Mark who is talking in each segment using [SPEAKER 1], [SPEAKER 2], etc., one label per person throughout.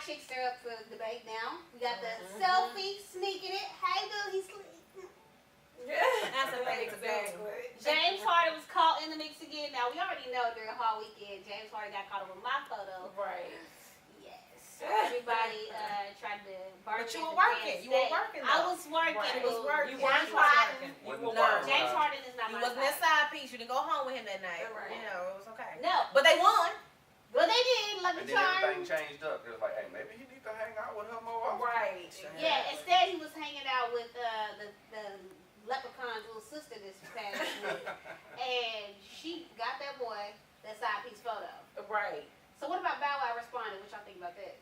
[SPEAKER 1] chicks are up for debate now. We got the selfie sneaking it. Hey, boo, he's sleeping.
[SPEAKER 2] That's a fake
[SPEAKER 1] James Harden was caught in the mix again. Now, we already know during Hall Weekend, James Harden got caught up with my photo.
[SPEAKER 2] Right.
[SPEAKER 1] Yes. Everybody tried to burn
[SPEAKER 3] But you were working. You were working, though.
[SPEAKER 1] I was working.
[SPEAKER 3] Right. You was working.
[SPEAKER 1] James Harden.
[SPEAKER 3] James
[SPEAKER 1] Harden is not
[SPEAKER 3] you
[SPEAKER 1] my
[SPEAKER 3] wasn't that side piece. You didn't go home with him that night.
[SPEAKER 1] Right.
[SPEAKER 3] You know, it was okay.
[SPEAKER 1] No.
[SPEAKER 3] But they won.
[SPEAKER 1] Well, they did. Lucky
[SPEAKER 4] And then
[SPEAKER 1] Charms.
[SPEAKER 4] everything changed up. It was like, hey, maybe you need to hang out with her more often.
[SPEAKER 3] Right.
[SPEAKER 1] Yeah, instead he was hanging out with the Leprechaun's little sister this past week. And she got that boy that side piece photo.
[SPEAKER 2] Right.
[SPEAKER 1] So what about Bow Wow responding? What y'all think about that?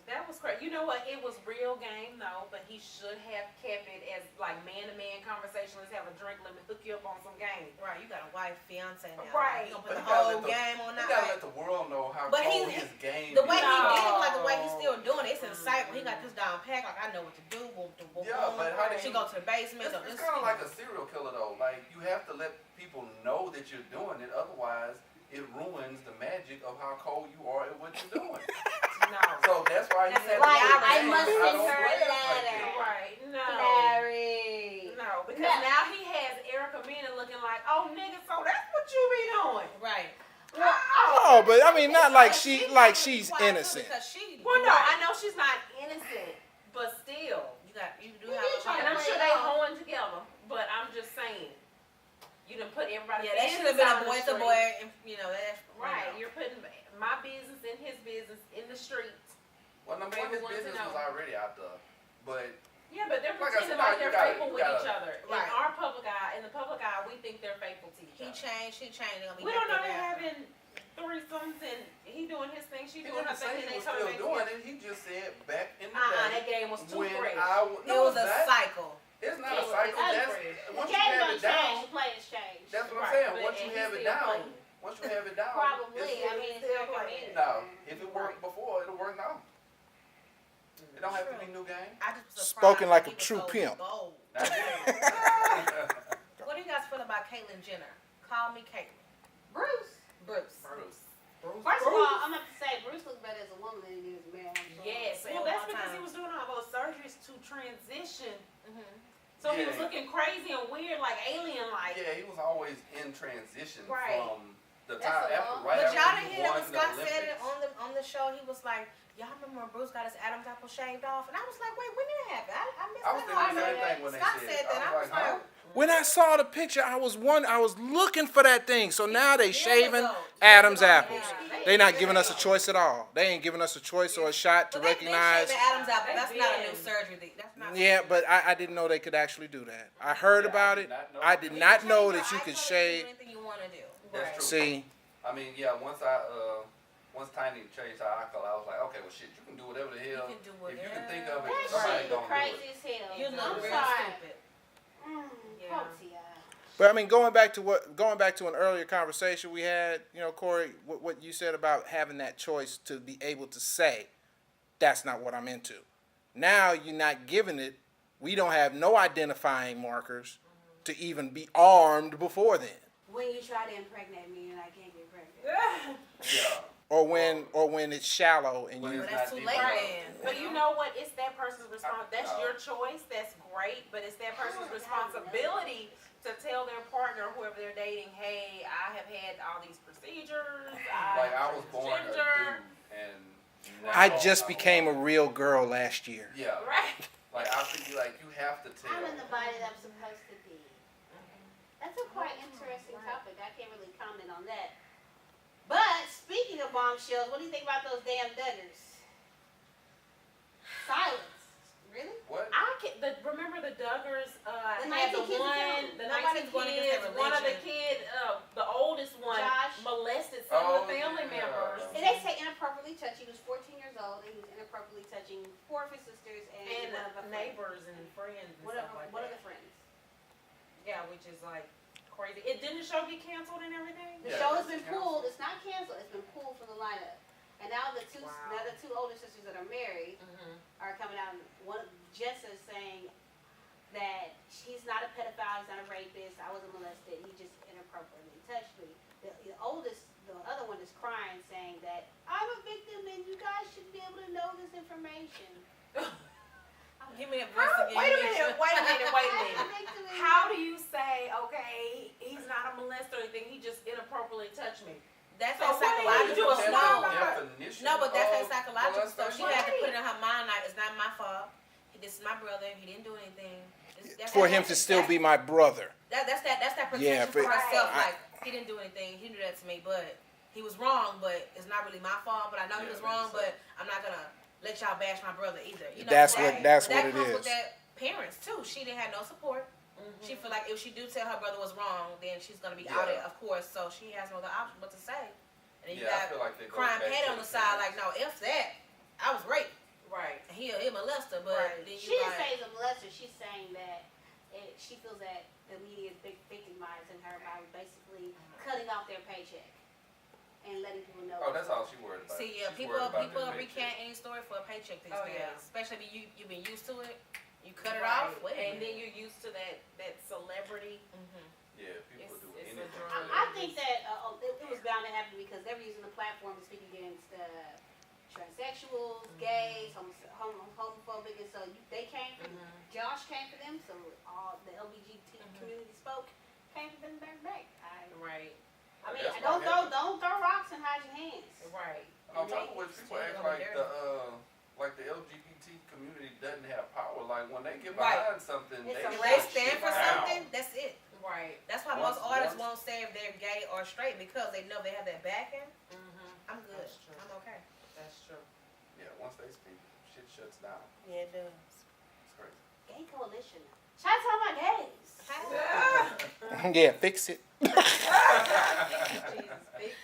[SPEAKER 2] That was crazy. You know what? It was real game though, but he should have kept it as like man-to-man conversation. Let's have a drink. Let me hook you up on some game.
[SPEAKER 3] Right. You got a wife, fiance now.
[SPEAKER 2] Right.
[SPEAKER 3] You gonna put
[SPEAKER 4] But
[SPEAKER 3] the whole game on
[SPEAKER 4] You
[SPEAKER 3] that.
[SPEAKER 4] gotta let the world know how
[SPEAKER 3] But
[SPEAKER 4] cold his game
[SPEAKER 3] The way
[SPEAKER 4] is.
[SPEAKER 3] he did it, like the way he's still doing it, it's insightful. He got this down pack. Like I know what to do.
[SPEAKER 4] Yeah, but how did
[SPEAKER 3] she
[SPEAKER 4] you-
[SPEAKER 3] go to the basement?
[SPEAKER 4] It's kind of like a serial killer though. Like you have to let people know that you're doing it. Otherwise, it ruins the magic of how cold you are at what you're doing.
[SPEAKER 2] No.
[SPEAKER 4] So that's why he had
[SPEAKER 1] Like,
[SPEAKER 4] to
[SPEAKER 1] I must send
[SPEAKER 4] don't
[SPEAKER 1] her
[SPEAKER 4] play
[SPEAKER 1] a
[SPEAKER 4] us like
[SPEAKER 1] letter.
[SPEAKER 4] that.
[SPEAKER 2] Right. No.
[SPEAKER 1] Larry.
[SPEAKER 2] No, because now he has Erica Mena looking like, oh nigga, so that's what you be doing.
[SPEAKER 3] Right.
[SPEAKER 5] Oh, but I mean, not like she's innocent.
[SPEAKER 3] Because she.
[SPEAKER 2] Well, no, I know she's not innocent, but still.
[SPEAKER 3] You do have
[SPEAKER 2] And I'm sure they hoeing together, but I'm just saying. You done put everybody.
[SPEAKER 3] Yeah, that should have been a boy to boy. You know that.
[SPEAKER 2] Right, you're putting my business and his business in the streets.
[SPEAKER 4] Well, number one, his business was already out there, but
[SPEAKER 2] Yeah, but they're
[SPEAKER 4] Like I
[SPEAKER 2] pretending
[SPEAKER 4] said,
[SPEAKER 2] like
[SPEAKER 4] you
[SPEAKER 2] they're
[SPEAKER 4] gotta-
[SPEAKER 2] faithful
[SPEAKER 4] you
[SPEAKER 2] with
[SPEAKER 4] gotta-
[SPEAKER 2] each other.
[SPEAKER 3] Right.
[SPEAKER 2] In the public eye, we think they're faithful to each
[SPEAKER 3] He
[SPEAKER 2] other.
[SPEAKER 3] changed. She changed.
[SPEAKER 2] We don't know they're having threesomes and he doing his thing, she
[SPEAKER 4] he
[SPEAKER 2] doing her
[SPEAKER 4] didn't
[SPEAKER 2] thing,
[SPEAKER 4] say
[SPEAKER 2] and
[SPEAKER 4] he
[SPEAKER 2] they
[SPEAKER 4] was
[SPEAKER 2] coming
[SPEAKER 4] still
[SPEAKER 2] back
[SPEAKER 4] doing
[SPEAKER 2] together.
[SPEAKER 4] it. He just said back in the
[SPEAKER 2] That
[SPEAKER 4] day
[SPEAKER 2] game was too
[SPEAKER 4] when
[SPEAKER 2] fresh.
[SPEAKER 3] It was a
[SPEAKER 4] that.
[SPEAKER 3] cycle.
[SPEAKER 4] It's not
[SPEAKER 2] It
[SPEAKER 4] a
[SPEAKER 2] was-
[SPEAKER 4] cycle.
[SPEAKER 2] it's
[SPEAKER 4] That's
[SPEAKER 2] fresh.
[SPEAKER 1] The
[SPEAKER 4] once you
[SPEAKER 1] game
[SPEAKER 4] have
[SPEAKER 1] don't
[SPEAKER 4] it down.
[SPEAKER 1] change, the players change.
[SPEAKER 4] That's what I'm
[SPEAKER 2] Right,
[SPEAKER 4] saying.
[SPEAKER 2] but-
[SPEAKER 4] Once you
[SPEAKER 2] and
[SPEAKER 4] have
[SPEAKER 2] he's
[SPEAKER 4] it
[SPEAKER 2] still
[SPEAKER 4] down,
[SPEAKER 2] playing.
[SPEAKER 4] once you have it down,
[SPEAKER 1] Probably.
[SPEAKER 4] it's-
[SPEAKER 1] I mean, it's
[SPEAKER 2] still
[SPEAKER 1] very
[SPEAKER 2] playing.
[SPEAKER 1] committed.
[SPEAKER 4] now if it worked before, it'll work now. It don't have to be new game.
[SPEAKER 3] I just was
[SPEAKER 5] Spoken
[SPEAKER 3] surprised
[SPEAKER 5] like
[SPEAKER 3] he
[SPEAKER 5] a
[SPEAKER 3] was
[SPEAKER 5] true
[SPEAKER 3] so
[SPEAKER 5] pimp.
[SPEAKER 3] bold.
[SPEAKER 4] That's it.
[SPEAKER 3] What do you guys feel about Caitlyn Jenner? Call me Caitlyn.
[SPEAKER 1] Bruce.
[SPEAKER 3] Bruce.
[SPEAKER 1] First of all, I'm going to say Bruce looks better as a woman than he is as a man.
[SPEAKER 2] Yes, well that's because he was doing all those surgeries to transition. So he was
[SPEAKER 4] Yeah.
[SPEAKER 2] looking crazy and weird, like alien-like.
[SPEAKER 4] Yeah, he was always in transition
[SPEAKER 2] Right.
[SPEAKER 4] from the
[SPEAKER 1] That's
[SPEAKER 4] time
[SPEAKER 1] a
[SPEAKER 4] after,
[SPEAKER 1] long-
[SPEAKER 4] right
[SPEAKER 3] But y'all
[SPEAKER 4] after
[SPEAKER 3] didn't
[SPEAKER 4] he
[SPEAKER 3] hear that
[SPEAKER 4] won
[SPEAKER 3] when
[SPEAKER 4] the
[SPEAKER 3] Scott said it
[SPEAKER 4] Olympics.
[SPEAKER 3] on the show. He was like, "Y'all remember when Bruce got his Adam's apple shaved off?" And I was like, "Wait, when did that happen? I missed
[SPEAKER 4] I was
[SPEAKER 3] that."
[SPEAKER 4] thinking the same thing when they
[SPEAKER 3] Scott
[SPEAKER 4] said
[SPEAKER 3] said
[SPEAKER 4] it.
[SPEAKER 3] that. I was like,
[SPEAKER 5] When I saw the picture, I was looking for that thing. So now they
[SPEAKER 3] Years
[SPEAKER 5] shaving
[SPEAKER 3] ago.
[SPEAKER 5] Adam's
[SPEAKER 3] Years ago,
[SPEAKER 5] apples.
[SPEAKER 3] yeah.
[SPEAKER 5] They not giving us a choice at all. They ain't giving us a choice or a shot to
[SPEAKER 3] Well, they've been
[SPEAKER 5] recognize.
[SPEAKER 3] shaving Adam's apple.
[SPEAKER 2] They've
[SPEAKER 3] That's not a new
[SPEAKER 2] been.
[SPEAKER 3] surgery. That's not.
[SPEAKER 5] Yeah, but I didn't know they could actually do that. I heard
[SPEAKER 4] Yeah,
[SPEAKER 5] about
[SPEAKER 4] I
[SPEAKER 5] it.
[SPEAKER 4] did not know.
[SPEAKER 5] I did not know that you could shave.
[SPEAKER 3] Anything you want to do.
[SPEAKER 4] That's
[SPEAKER 3] Right.
[SPEAKER 4] true.
[SPEAKER 5] See,
[SPEAKER 4] I mean, yeah, once Tiny changed her eye color, I was like, okay, well, shit, you can do whatever the hell.
[SPEAKER 3] You can do
[SPEAKER 4] If you can think
[SPEAKER 3] whatever.
[SPEAKER 4] of it,
[SPEAKER 1] That
[SPEAKER 4] somebody
[SPEAKER 1] shit
[SPEAKER 4] gonna do
[SPEAKER 1] crazy
[SPEAKER 4] it.
[SPEAKER 1] as hell.
[SPEAKER 3] You look
[SPEAKER 1] I'm
[SPEAKER 3] real
[SPEAKER 1] sorry.
[SPEAKER 3] stupid. Yeah.
[SPEAKER 1] Poor T.I.
[SPEAKER 5] but I mean, going back to an earlier conversation we had, you know, Corey, what you said about having that choice to be able to say, that's not what I'm into. Now you're not giving it. We don't have no identifying markers to even be armed before then.
[SPEAKER 1] When you try to impregnate me and I can't get pregnant.
[SPEAKER 4] Yeah.
[SPEAKER 5] Or when it's shallow and
[SPEAKER 4] When
[SPEAKER 5] you
[SPEAKER 4] it's
[SPEAKER 3] That's
[SPEAKER 4] not
[SPEAKER 3] too
[SPEAKER 4] deep
[SPEAKER 3] late
[SPEAKER 4] enough.
[SPEAKER 3] then.
[SPEAKER 2] But you know what? It's that person's response. That's
[SPEAKER 4] No.
[SPEAKER 2] your choice. That's great. But it's that person's responsibility to tell their partner, whoever they're dating, hey, I have had all these procedures.
[SPEAKER 4] Like I was born a dude,
[SPEAKER 2] transgender.
[SPEAKER 4] and
[SPEAKER 5] I
[SPEAKER 4] now
[SPEAKER 5] just
[SPEAKER 4] I'm a
[SPEAKER 5] became a
[SPEAKER 4] woman.
[SPEAKER 5] real girl last year.
[SPEAKER 4] Yeah.
[SPEAKER 2] Right.
[SPEAKER 4] Like I think like you have to tell.
[SPEAKER 1] I'm in the body that I'm supposed to be. That's a quite interesting topic. I can't really comment on that. But speaking of bombshells, what do you think about those damn Duggars? Silence. Really?
[SPEAKER 4] What?
[SPEAKER 2] Remember the Duggars
[SPEAKER 1] The
[SPEAKER 2] had
[SPEAKER 1] 19
[SPEAKER 2] the
[SPEAKER 1] kids
[SPEAKER 2] one,
[SPEAKER 1] account.
[SPEAKER 2] the
[SPEAKER 3] Nobody's
[SPEAKER 2] 19
[SPEAKER 3] going against
[SPEAKER 2] kids,
[SPEAKER 3] their
[SPEAKER 2] one of the
[SPEAKER 3] religion.
[SPEAKER 2] kids, the oldest one,
[SPEAKER 1] Josh.
[SPEAKER 2] molested some of
[SPEAKER 4] Oh,
[SPEAKER 2] the family
[SPEAKER 4] yeah.
[SPEAKER 2] members.
[SPEAKER 1] And they say inappropriately touched. He was 14 years old and he was inappropriately touching 4 of his sisters and,
[SPEAKER 2] And
[SPEAKER 1] one of her
[SPEAKER 2] neighbors and friends and
[SPEAKER 1] Friends.
[SPEAKER 2] stuff like
[SPEAKER 1] One of
[SPEAKER 2] that.
[SPEAKER 1] the friends.
[SPEAKER 2] Yeah, which is like crazy. It didn't the show get canceled and everything?
[SPEAKER 1] The
[SPEAKER 4] Yeah,
[SPEAKER 1] show has
[SPEAKER 4] it's
[SPEAKER 1] been
[SPEAKER 4] canceled.
[SPEAKER 1] pulled. It's not canceled. It's been pulled from the lineup. And now the two older sisters that are married are coming out. And one of Jessa's saying that he's not a pedophile. He's not a rapist. I wasn't molested. He just inappropriately touched me. The other one is crying, saying that I'm a victim and you guys should be able to know this misinformation.
[SPEAKER 3] Give me that voice again.
[SPEAKER 2] Wait a minute.
[SPEAKER 1] Victory.
[SPEAKER 2] How do you say, okay, he's not a molester or anything, he just inappropriately touched me?
[SPEAKER 3] That's
[SPEAKER 2] So
[SPEAKER 3] that
[SPEAKER 2] what are you
[SPEAKER 3] psychological
[SPEAKER 2] doing?
[SPEAKER 3] stuff.
[SPEAKER 4] Definition
[SPEAKER 3] No, but that's that
[SPEAKER 4] of
[SPEAKER 3] psychological stuff. She
[SPEAKER 4] molestation.
[SPEAKER 3] had to put it in her mind like, it's not my fault. This is my brother. He didn't do anything.
[SPEAKER 5] For him to still be my brother.
[SPEAKER 3] That's that protection
[SPEAKER 5] Yeah,
[SPEAKER 3] for
[SPEAKER 5] but-
[SPEAKER 3] herself.
[SPEAKER 5] I-
[SPEAKER 3] Like, he didn't do anything. He did that to me, but he was wrong. But it's not really my fault. But I know he
[SPEAKER 4] Yeah,
[SPEAKER 3] was wrong.
[SPEAKER 4] maybe so.
[SPEAKER 3] But I'm not gonna let y'all bash my brother either. You know,
[SPEAKER 5] That's
[SPEAKER 3] that,
[SPEAKER 5] what
[SPEAKER 3] that
[SPEAKER 5] it
[SPEAKER 3] comes
[SPEAKER 5] is.
[SPEAKER 3] with that parents too. She didn't have no support. She feel like if she do tell her brother was wrong, then she's gonna be outed,
[SPEAKER 4] Yeah.
[SPEAKER 3] of course. So she has no other option but to say. And then you
[SPEAKER 4] Yeah, I
[SPEAKER 3] got
[SPEAKER 4] feel like they go
[SPEAKER 3] crying
[SPEAKER 4] back
[SPEAKER 3] Patty
[SPEAKER 4] to
[SPEAKER 3] on the
[SPEAKER 4] the
[SPEAKER 3] side,
[SPEAKER 4] parents.
[SPEAKER 3] like, no, if that, I was raped.
[SPEAKER 2] Right.
[SPEAKER 3] And he a molester, but
[SPEAKER 2] Right.
[SPEAKER 3] then you
[SPEAKER 1] She didn't
[SPEAKER 3] like,
[SPEAKER 1] say it's a molester. She's saying that she feels that the media is victimizing her by basically cutting off their paycheck and letting people know.
[SPEAKER 4] Oh, that's all she worried about.
[SPEAKER 3] see, yeah,
[SPEAKER 4] She's
[SPEAKER 3] people
[SPEAKER 4] worried about
[SPEAKER 3] people
[SPEAKER 4] their
[SPEAKER 3] recant
[SPEAKER 4] paycheck.
[SPEAKER 3] any story for a paycheck these
[SPEAKER 2] Oh,
[SPEAKER 3] days.
[SPEAKER 2] yeah.
[SPEAKER 3] Especially if you've been used to it, you cut it
[SPEAKER 2] Right.
[SPEAKER 3] off. Wait a
[SPEAKER 2] And
[SPEAKER 3] minute.
[SPEAKER 2] then you're used to that celebrity.
[SPEAKER 4] Yeah, people
[SPEAKER 2] It's-
[SPEAKER 4] do
[SPEAKER 2] it's a
[SPEAKER 4] anything.
[SPEAKER 2] drama.
[SPEAKER 1] I think that it was bound to happen because they were using the platform to speak against transsexuals, gays, homophobic, and so they came from. Josh came for them, so all the LGBT community spoke came for them back.
[SPEAKER 2] Right.
[SPEAKER 1] I mean,
[SPEAKER 4] That's
[SPEAKER 1] don't
[SPEAKER 4] what
[SPEAKER 1] throw rock and hide your hands.
[SPEAKER 2] Right.
[SPEAKER 4] On top of which people act like the LGBT community doesn't have power. Like when they get
[SPEAKER 3] Right.
[SPEAKER 4] behind something,
[SPEAKER 1] It's
[SPEAKER 4] they
[SPEAKER 1] a
[SPEAKER 3] If
[SPEAKER 1] race.
[SPEAKER 3] they stand for
[SPEAKER 4] down.
[SPEAKER 3] something, that's it.
[SPEAKER 2] Right.
[SPEAKER 3] That's why
[SPEAKER 4] Once-
[SPEAKER 3] most artists
[SPEAKER 4] once-
[SPEAKER 3] won't say if they're gay or straight because they know they have that backing. I'm good.
[SPEAKER 2] That's true.
[SPEAKER 3] I'm okay.
[SPEAKER 2] That's true.
[SPEAKER 4] Yeah, once they speak, shit shuts down.
[SPEAKER 3] Yeah, it does.
[SPEAKER 4] It's crazy.
[SPEAKER 1] Gay coalition. Shout out to my gays.
[SPEAKER 5] Yeah, fix it.
[SPEAKER 2] Jesus, big